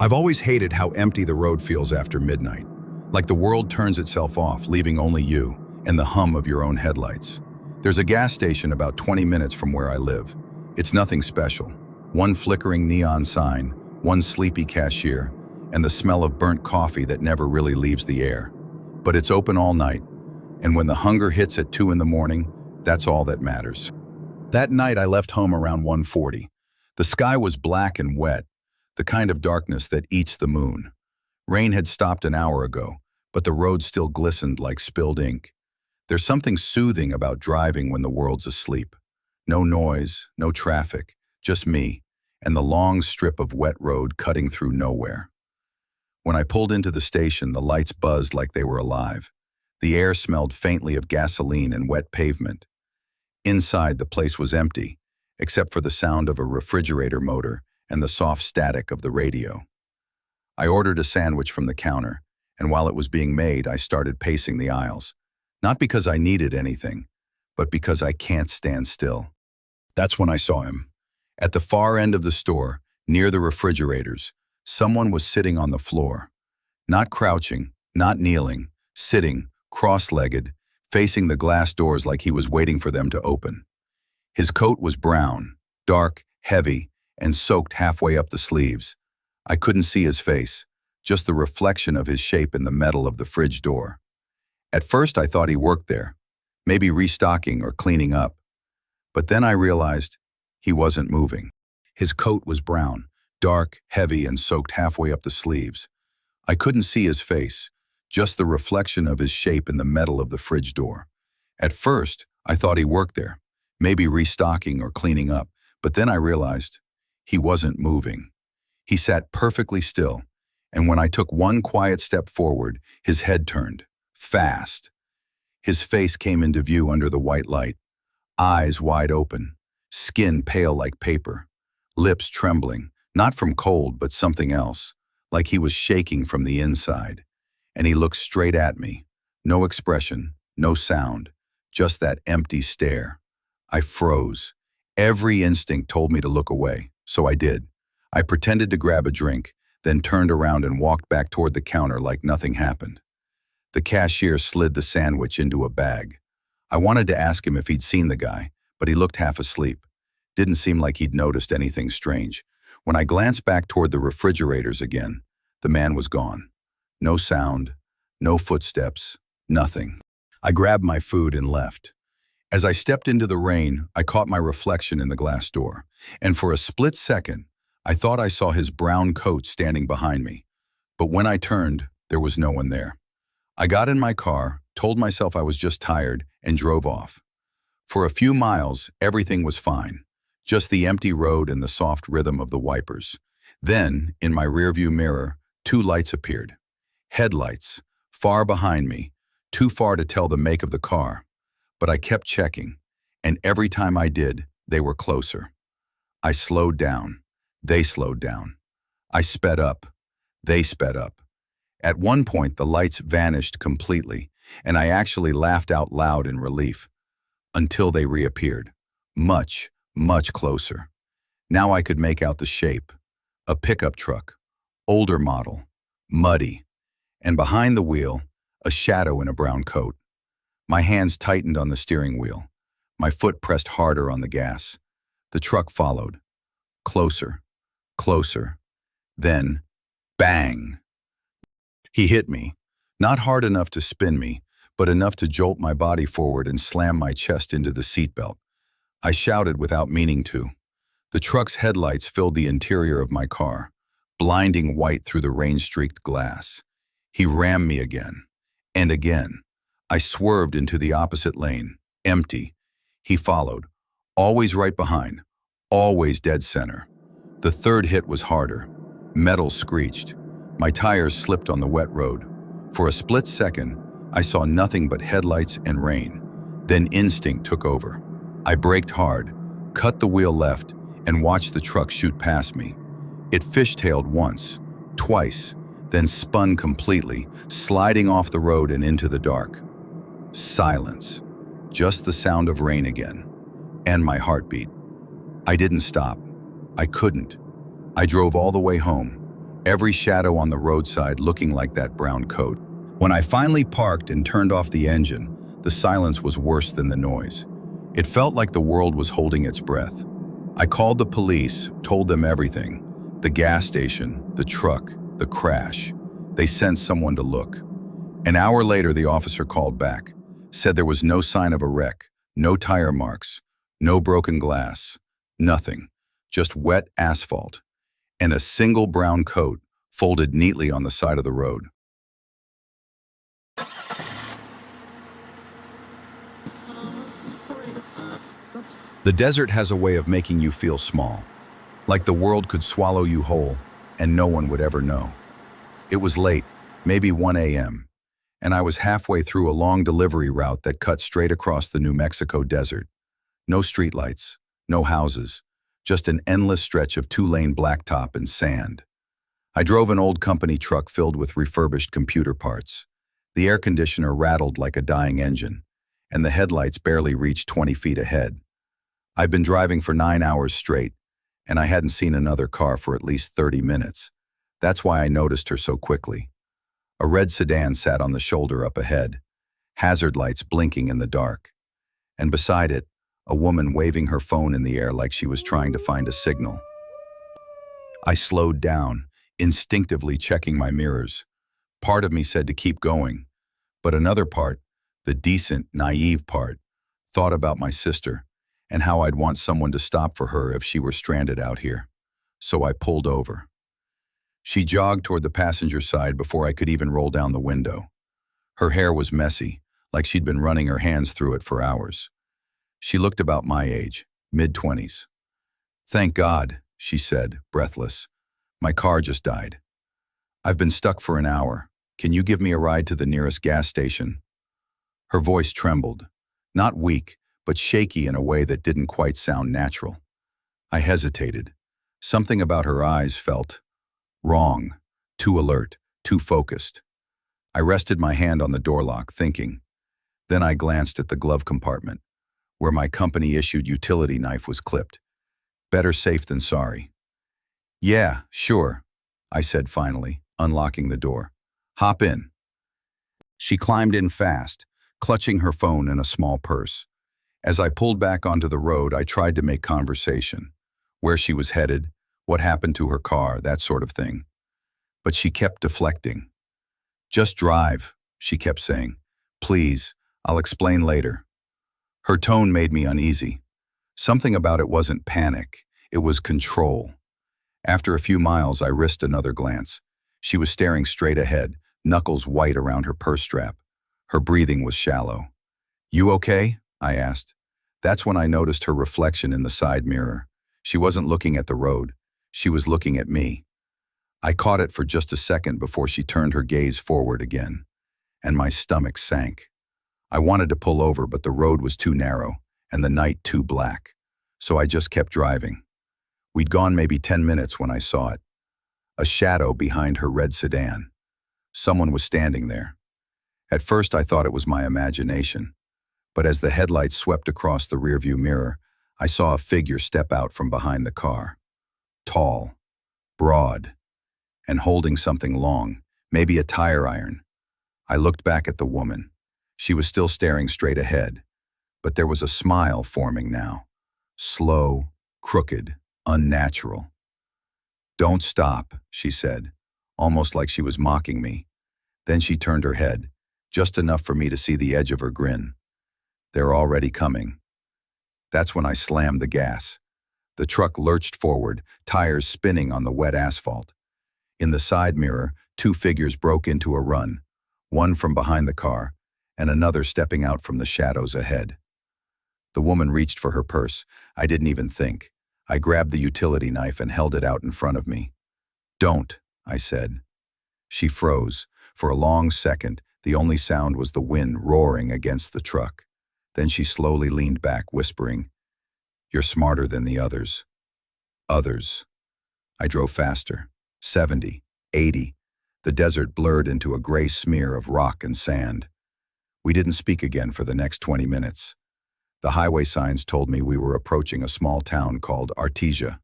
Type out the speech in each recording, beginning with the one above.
I've always hated how empty the road feels after midnight, like the world turns itself off, leaving only you and the hum of your own headlights. There's a gas station about 20 minutes from where I live. It's nothing special. One flickering neon sign, one sleepy cashier, and the smell of burnt coffee that never really leaves the air. But it's open all night, and when the hunger hits at 2 in the morning, that's all that matters. That night I left home around 1:40. The sky was black and wet, the kind of darkness that eats the moon. Rain had stopped an hour ago, but the road still glistened like spilled ink. There's something soothing about driving when the world's asleep. No noise, no traffic, just me, and the long strip of wet road cutting through nowhere. When I pulled into the station, the lights buzzed like they were alive. The air smelled faintly of gasoline and wet pavement. Inside, the place was empty, except for the sound of a refrigerator motor and the soft static of the radio. I ordered a sandwich from the counter, and while it was being made, I started pacing the aisles. Not because I needed anything, but because I can't stand still. That's when I saw him. At the far end of the store, near the refrigerators, someone was sitting on the floor. Not crouching, not kneeling, sitting, cross-legged, facing the glass doors like he was waiting for them to open. His coat was brown, dark, heavy, and soaked halfway up the sleeves. I couldn't see his face, just the reflection of his shape in the metal of the fridge door. At first I thought he worked there, maybe restocking or cleaning up. But then I realized he wasn't moving. His coat was brown, dark, heavy, and soaked halfway up the sleeves. I couldn't see his face, just the reflection of his shape in the metal of the fridge door. At first, I thought he worked there, maybe restocking or cleaning up, but then I realized he wasn't moving. He sat perfectly still, and when I took one quiet step forward, his head turned, fast. His face came into view under the white light, eyes wide open, skin pale like paper, lips trembling, not from cold but something else, like he was shaking from the inside. And he looked straight at me, no expression, no sound, just that empty stare. I froze. Every instinct told me to look away, so I did. I pretended to grab a drink, then turned around and walked back toward the counter like nothing happened. The cashier slid the sandwich into a bag. I wanted to ask him if he'd seen the guy, but he looked half asleep. Didn't seem like he'd noticed anything strange. When I glanced back toward the refrigerators again, the man was gone. No sound, no footsteps, nothing. I grabbed my food and left. As I stepped into the rain, I caught my reflection in the glass door, and for a split second, I thought I saw his brown coat standing behind me. But when I turned, there was no one there. I got in my car, told myself I was just tired, and drove off. For a few miles, everything was fine, just the empty road and the soft rhythm of the wipers. Then, in my rearview mirror, 2 lights appeared. Headlights, far behind me, too far to tell the make of the car. But I kept checking, and every time I did, they were closer. I slowed down. They slowed down. I sped up. They sped up. At one point, the lights vanished completely, and I actually laughed out loud in relief, until they reappeared, much, much closer. Now I could make out the shape. A pickup truck, older model, muddy, and behind the wheel, a shadow in a brown coat. My hands tightened on the steering wheel. My foot pressed harder on the gas. The truck followed. Closer, closer. Then, bang! He hit me, not hard enough to spin me, but enough to jolt my body forward and slam my chest into the seatbelt. I shouted without meaning to. The truck's headlights filled the interior of my car, blinding white through the rain-streaked glass. He rammed me again, and again. I swerved into the opposite lane, empty. He followed, always right behind, always dead center. The third hit was harder. Metal screeched. My tires slipped on the wet road. For a split second, I saw nothing but headlights and rain. Then instinct took over. I braked hard, cut the wheel left, and watched the truck shoot past me. It fishtailed once, twice, then spun completely, sliding off the road and into the dark. Silence. Just the sound of rain again. And my heartbeat. I didn't stop. I couldn't. I drove all the way home. every shadow on the roadside looking like that brown coat. When I finally parked and turned off the engine, the silence was worse than the noise. It felt like the world was holding its breath. I called the police, told them everything. The gas station, the truck, the crash. They sent someone to look. An hour later, the officer called back, said there was no sign of a wreck, no tire marks, no broken glass, nothing, just wet asphalt, and a single brown coat folded neatly on the side of the road. The desert has a way of making you feel small, like the world could swallow you whole and no one would ever know. It was late, maybe 1 a.m., and I was halfway through a long delivery route that cut straight across the New Mexico desert. No streetlights, no houses, just an endless stretch of two-lane blacktop and sand. I drove an old company truck filled with refurbished computer parts. The air conditioner rattled like a dying engine, and the headlights barely reached 20 feet ahead. I'd been driving for 9 hours straight, and I hadn't seen another car for at least 30 minutes. That's why I noticed her so quickly. A red sedan sat on the shoulder up ahead, hazard lights blinking in the dark. And beside it, a woman waving her phone in the air like she was trying to find a signal. I slowed down, instinctively checking my mirrors. Part of me said to keep going, but another part, the decent, naive part, thought about my sister and how I'd want someone to stop for her if she were stranded out here. So I pulled over. She jogged toward the passenger side before I could even roll down the window. Her hair was messy, like she'd been running her hands through it for hours. She looked about my age, mid-20s. "Thank God," she said, breathless. "My car just died. I've been stuck for an hour. Can you give me a ride to the nearest gas station?" Her voice trembled, not weak, but shaky in a way that didn't quite sound natural. I hesitated. Something about her eyes felt wrong, too alert, too focused. I rested my hand on the door lock, thinking. Then I glanced at the glove compartment, where my company-issued utility knife was clipped. Better safe than sorry. "Yeah, sure," I said finally, unlocking the door. "Hop in." She climbed in fast, clutching her phone in a small purse. As I pulled back onto the road, I tried to make conversation. Where she was headed, what happened to her car, that sort of thing. But she kept deflecting. "Just drive," she kept saying. "Please, I'll explain later." Her tone made me uneasy. Something about it wasn't panic, it was control. After a few miles, I risked another glance. She was staring straight ahead, knuckles white around her purse strap. Her breathing was shallow. "You okay?" I asked. That's when I noticed her reflection in the side mirror. She wasn't looking at the road. She was looking at me. I caught it for just a second before she turned her gaze forward again, and my stomach sank. I wanted to pull over, but the road was too narrow and the night too black, so I just kept driving. We'd gone maybe 10 minutes when I saw it. A shadow behind her red sedan. Someone was standing there. At first I thought it was my imagination, but as the headlights swept across the rearview mirror, I saw a figure step out from behind the car. Tall, broad, and holding something long, maybe a tire iron. I looked back at the woman. She was still staring straight ahead, but there was a smile forming now. Slow, crooked, unnatural. "Don't stop," she said, almost like she was mocking me. Then she turned her head, just enough for me to see the edge of her grin. "They're already coming." That's when I slammed the gas. The truck lurched forward, tires spinning on the wet asphalt. In the side mirror, two figures broke into a run, one from behind the car, and another stepping out from the shadows ahead. The woman reached for her purse. I didn't even think. I grabbed the utility knife and held it out in front of me. "Don't," I said. She froze. For a long second, the only sound was the wind roaring against the truck. Then she slowly leaned back, whispering, "You're smarter than the others." Others. I drove faster. 70, 80. The desert blurred into a gray smear of rock and sand. We didn't speak again for the next 20 minutes. The highway signs told me we were approaching a small town called Artesia.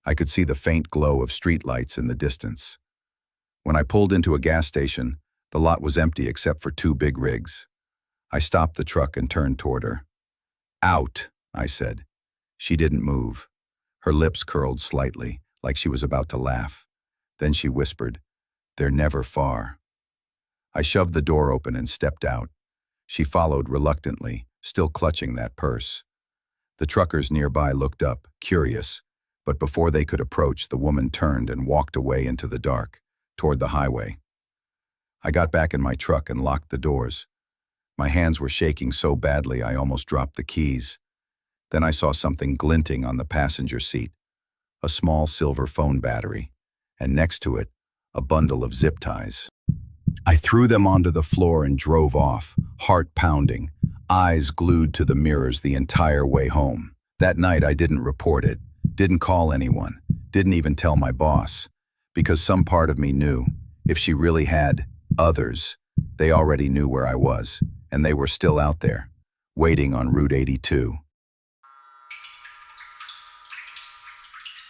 I could see the faint glow of streetlights in the distance. When I pulled into a gas station, the lot was empty except for two big rigs. I stopped the truck and turned toward her. "Out," I said. She didn't move. Her lips curled slightly, like she was about to laugh. Then she whispered, "They're never far." I shoved the door open and stepped out. She followed reluctantly, still clutching that purse. The truckers nearby looked up, curious, but before they could approach, the woman turned and walked away into the dark, toward the highway. I got back in my truck and locked the doors. My hands were shaking so badly I almost dropped the keys. Then I saw something glinting on the passenger seat, a small silver phone battery, and next to it, a bundle of zip ties. I threw them onto the floor and drove off, heart pounding, eyes glued to the mirrors the entire way home. That night I didn't report it, didn't call anyone, didn't even tell my boss, because some part of me knew, if she really had others, they already knew where I was, and they were still out there, waiting on Route 82.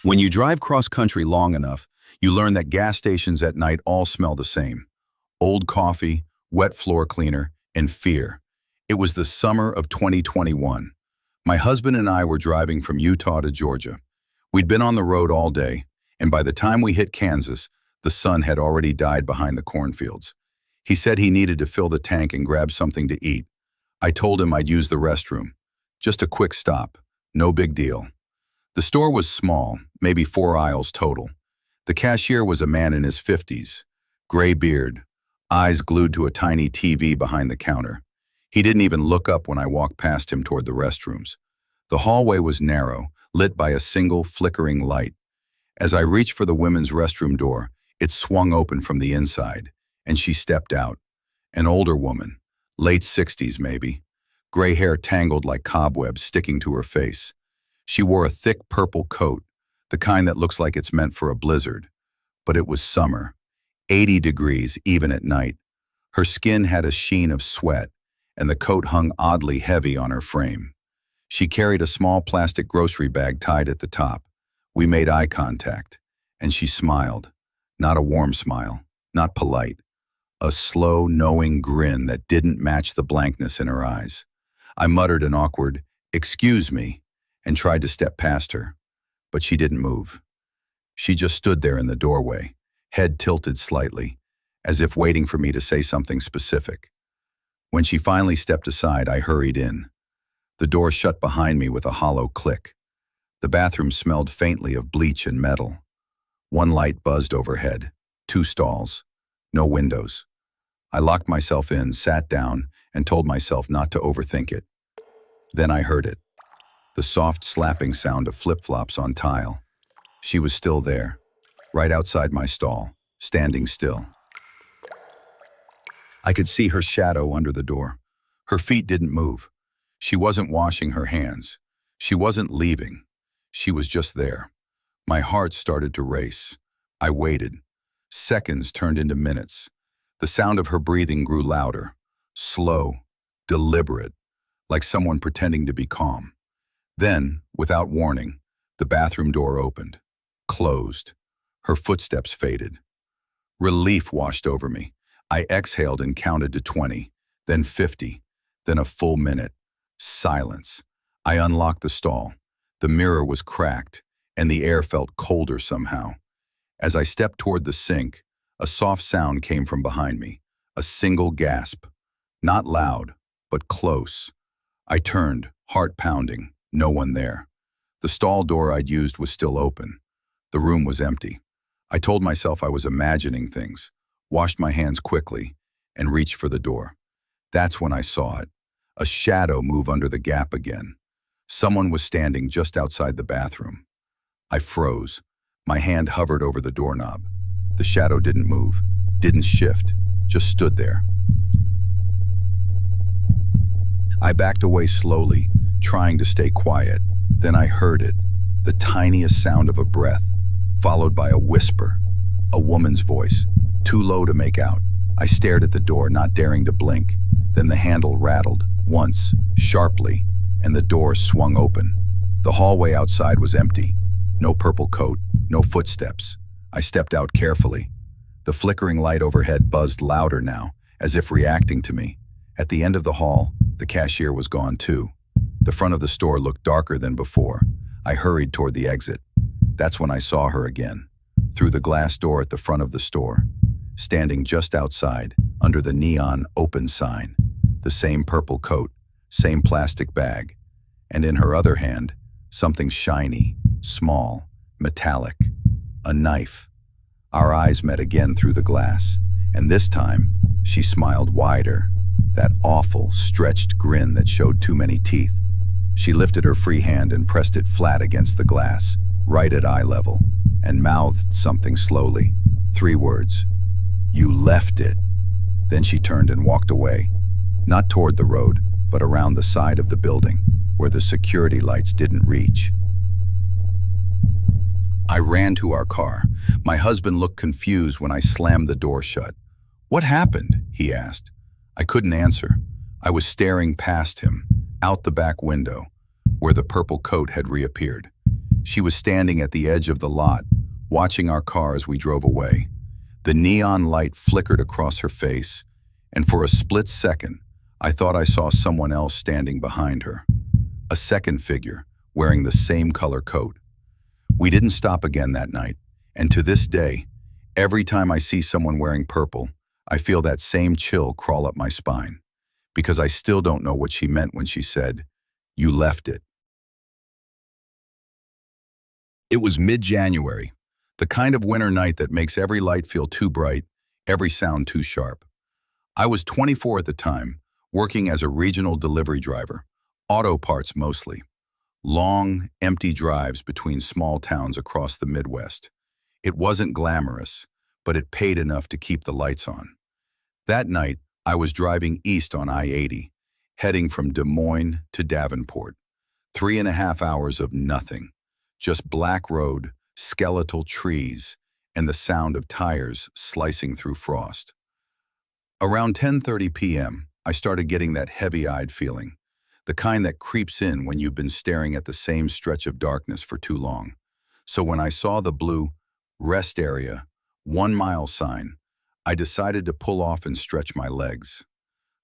When you drive cross-country long enough, you learn that gas stations at night all smell the same. Old coffee, wet floor cleaner, and fear. It was the summer of 2021. My husband and I were driving from Utah to Georgia. We'd been on the road all day, and by the time we hit Kansas, the sun had already died behind the cornfields. He said he needed to fill the tank and grab something to eat. I told him I'd use the restroom. Just a quick stop, no big deal. The store was small, maybe 4 aisles total. The cashier was a man in his 50s, gray beard, eyes glued to a tiny TV behind the counter. He didn't even look up when I walked past him toward the restrooms. The hallway was narrow, lit by a single flickering light. As I reached for the women's restroom door, it swung open from the inside, and she stepped out. An older woman, late 60s maybe, gray hair tangled like cobwebs sticking to her face. She wore a thick purple coat, the kind that looks like it's meant for a blizzard. But it was summer, 80 degrees even at night. Her skin had a sheen of sweat, and the coat hung oddly heavy on her frame. She carried a small plastic grocery bag tied at the top. We made eye contact, and she smiled. Not a warm smile, not polite. A slow, knowing grin that didn't match the blankness in her eyes. I muttered an awkward, "Excuse me," and tried to step past her, but she didn't move. She just stood there in the doorway, head tilted slightly, as if waiting for me to say something specific. When she finally stepped aside, I hurried in. The door shut behind me with a hollow click. The bathroom smelled faintly of bleach and metal. One light buzzed overhead, 2 stalls, no windows. I locked myself in, sat down, and told myself not to overthink it. Then I heard it. The soft slapping sound of flip-flops on tile. She was still there, right outside my stall, standing still. I could see her shadow under the door. Her feet didn't move. She wasn't washing her hands. She wasn't leaving. She was just there. My heart started to race. I waited. Seconds turned into minutes. The sound of her breathing grew louder, slow, deliberate, like someone pretending to be calm. Then, without warning, the bathroom door opened, closed. Her footsteps faded. Relief washed over me. I exhaled and counted to 20, then 50, then a full minute. Silence. I unlocked the stall. The mirror was cracked, and the air felt colder somehow. As I stepped toward the sink, a soft sound came from behind me, a single gasp. Not loud, but close. I turned, heart pounding. No one there. The stall door I'd used was still open. The room was empty. I told myself I was imagining things, washed my hands quickly, and reached for the door. That's when I saw it. A shadow move under the gap again. Someone was standing just outside the bathroom. I froze. My hand hovered over the doorknob. The shadow didn't move, didn't shift, just stood there. I backed away slowly, trying to stay quiet. Then I heard it, the tiniest sound of a breath, followed by a whisper, a woman's voice, too low to make out. I stared at the door, not daring to blink. Then the handle rattled, once, sharply, and the door swung open. The hallway outside was empty. No purple coat, no footsteps. I stepped out carefully. The flickering light overhead buzzed louder now, as if reacting to me. At the end of the hall, the cashier was gone too. The front of the store looked darker than before. I hurried toward the exit. That's when I saw her again, through the glass door at the front of the store, standing just outside, under the neon open sign. The same purple coat, same plastic bag, and in her other hand, something shiny, small, metallic, a knife. Our eyes met again through the glass, and this time, she smiled wider, that awful, stretched grin that showed too many teeth. She lifted her free hand and pressed it flat against the glass, right at eye level, and mouthed something slowly. 3 words. "You left it." Then she turned and walked away, not toward the road, but around the side of the building, where the security lights didn't reach. I ran to our car. My husband looked confused when I slammed the door shut. "What happened?" he asked. I couldn't answer. I was staring past him, out the back window, where the purple coat had reappeared. She was standing at the edge of the lot, watching our car as we drove away. The neon light flickered across her face, and for a split second, I thought I saw someone else standing behind her. A second figure, wearing the same color coat. We didn't stop again that night, and to this day, every time I see someone wearing purple, I feel that same chill crawl up my spine, because I still don't know what she meant when she said, "You left it." It was mid-January, the kind of winter night that makes every light feel too bright, every sound too sharp. I was 24 at the time, working as a regional delivery driver, auto parts mostly. Long, empty drives between small towns across the Midwest. It wasn't glamorous, but it paid enough to keep the lights on. That night, I was driving east on I-80, heading from Des Moines to Davenport. 3.5 hours of nothing, just black road, skeletal trees, and the sound of tires slicing through frost. Around 10:30 p.m., I started getting that heavy-eyed feeling, the kind that creeps in when you've been staring at the same stretch of darkness for too long. So when I saw the blue rest area, 1 mile sign, I decided to pull off and stretch my legs.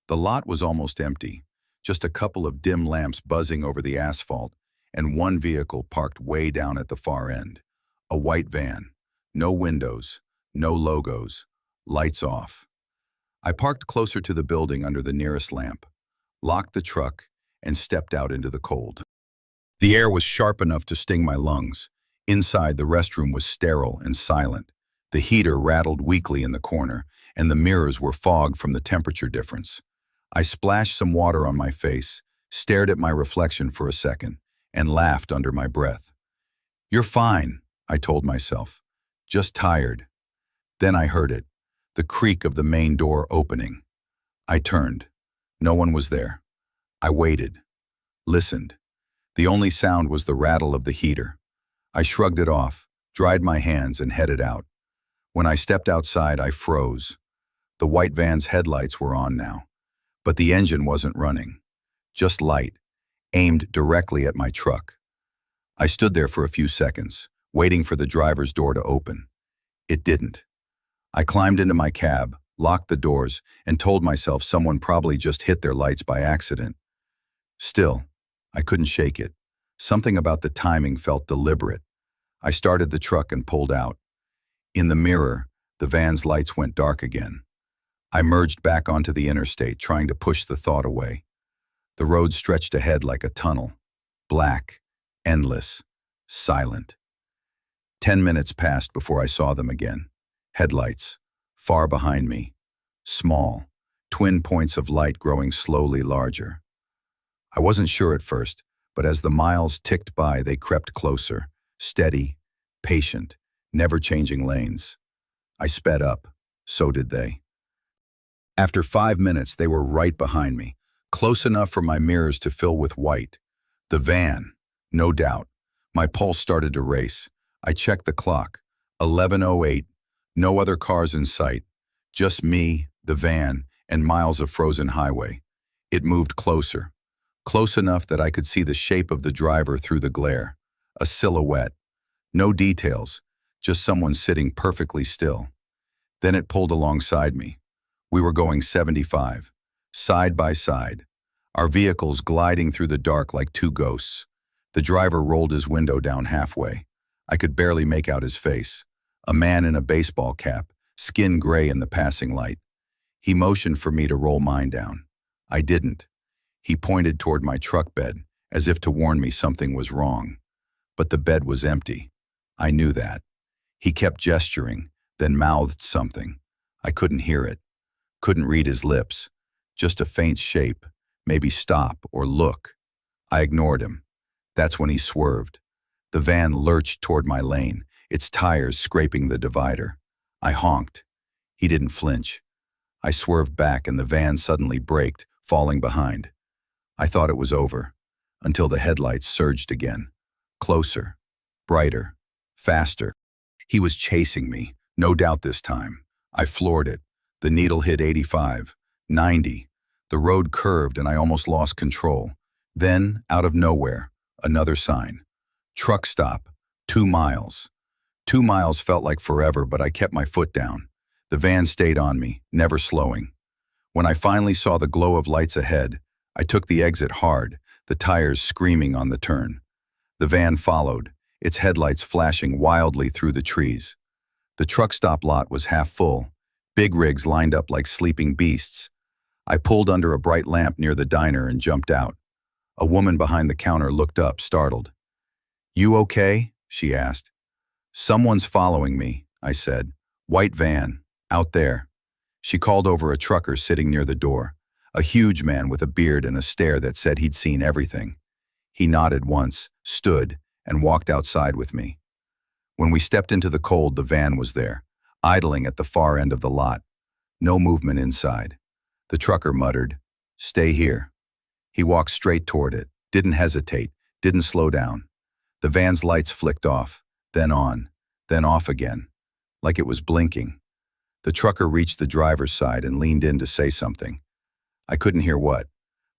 The lot was almost empty, just a couple of dim lamps buzzing over the asphalt, and one vehicle parked way down at the far end. A white van, no windows, no logos, lights off. I parked closer to the building under the nearest lamp, locked the truck, and stepped out into the cold. The air was sharp enough to sting my lungs. Inside, the restroom was sterile and silent. The heater rattled weakly in the corner, and the mirrors were fogged from the temperature difference. I splashed some water on my face, stared at my reflection for a second, and laughed under my breath. "You're fine," I told myself. "Just tired." Then I heard it, the creak of the main door opening. I turned. No one was there. I waited, listened. The only sound was the rattle of the heater. I shrugged it off, dried my hands, and headed out. When I stepped outside, I froze. The white van's headlights were on now, but the engine wasn't running. Just light, aimed directly at my truck. I stood there for a few seconds, waiting for the driver's door to open. It didn't. I climbed into my cab, locked the doors, and told myself someone probably just hit their lights by accident. Still, I couldn't shake it. Something about the timing felt deliberate. I started the truck and pulled out. In the mirror, the van's lights went dark again. I merged back onto the interstate, trying to push the thought away. The road stretched ahead like a tunnel. Black, endless, silent. 10 minutes passed before I saw them again. Headlights, far behind me. Small, twin points of light growing slowly larger. I wasn't sure at first, but as the miles ticked by, they crept closer, steady, patient, never changing lanes. I sped up. So did they. After 5 minutes, they were right behind me, close enough for my mirrors to fill with white. The van, no doubt. My pulse started to race. I checked the clock. 11:08. No other cars in sight. Just me, the van, and miles of frozen highway. It moved closer. Close enough that I could see the shape of the driver through the glare. A silhouette. No details, just someone sitting perfectly still. Then it pulled alongside me. We were going 75, side by side, our vehicles gliding through the dark like two ghosts. The driver rolled his window down halfway. I could barely make out his face. A man in a baseball cap, skin gray in the passing light. He motioned for me to roll mine down. I didn't. He pointed toward my truck bed, as if to warn me something was wrong. But the bed was empty. I knew that. He kept gesturing, then mouthed something. I couldn't hear it. Couldn't read his lips. Just a faint shape, maybe stop or look. I ignored him. That's when he swerved. The van lurched toward my lane, its tires scraping the divider. I honked. He didn't flinch. I swerved back and the van suddenly braked, falling behind. I thought it was over, until the headlights surged again. Closer, brighter, faster. He was chasing me, no doubt this time. I floored it. The needle hit 85, 90. The road curved and I almost lost control. Then, out of nowhere, another sign. Truck stop, 2 miles. 2 miles felt like forever, but I kept my foot down. The van stayed on me, never slowing. When I finally saw the glow of lights ahead, I took the exit hard, the tires screaming on the turn. The van followed, its headlights flashing wildly through the trees. The truck stop lot was half full, big rigs lined up like sleeping beasts. I pulled under a bright lamp near the diner and jumped out. A woman behind the counter looked up, startled. "You okay?" she asked. "Someone's following me," I said. "White van, out there." She called over a trucker sitting near the door, a huge man with a beard and a stare that said he'd seen everything. He nodded once, stood, and walked outside with me. When we stepped into the cold, the van was there, idling at the far end of the lot. No movement inside. The trucker muttered, "Stay here." He walked straight toward it, didn't hesitate, didn't slow down. The van's lights flicked off, then on, then off again, like it was blinking. The trucker reached the driver's side and leaned in to say something. I couldn't hear what,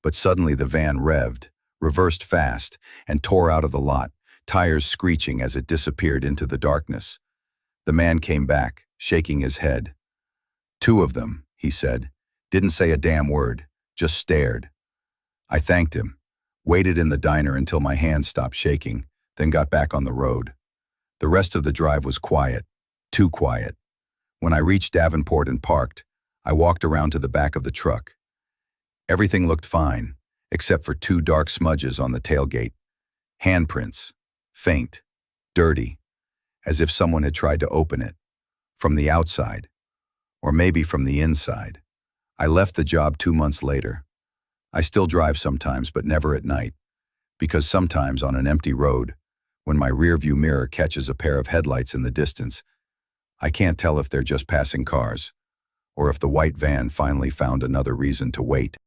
but suddenly the van revved, reversed fast, and tore out of the lot, tires screeching as it disappeared into the darkness. The man came back, shaking his head. "2 of them," he said. Didn't say a damn word, just stared. I thanked him, waited in the diner until my hands stopped shaking, then got back on the road. The rest of the drive was quiet, too quiet. When I reached Davenport and parked, I walked around to the back of the truck. Everything looked fine, except for 2 dark smudges on the tailgate. Handprints, faint, dirty, as if someone had tried to open it, from the outside, or maybe from the inside. I left the job 2 months later. I still drive sometimes, but never at night, because sometimes on an empty road, when my rearview mirror catches a pair of headlights in the distance, I can't tell if they're just passing cars, or if the white van finally found another reason to wait.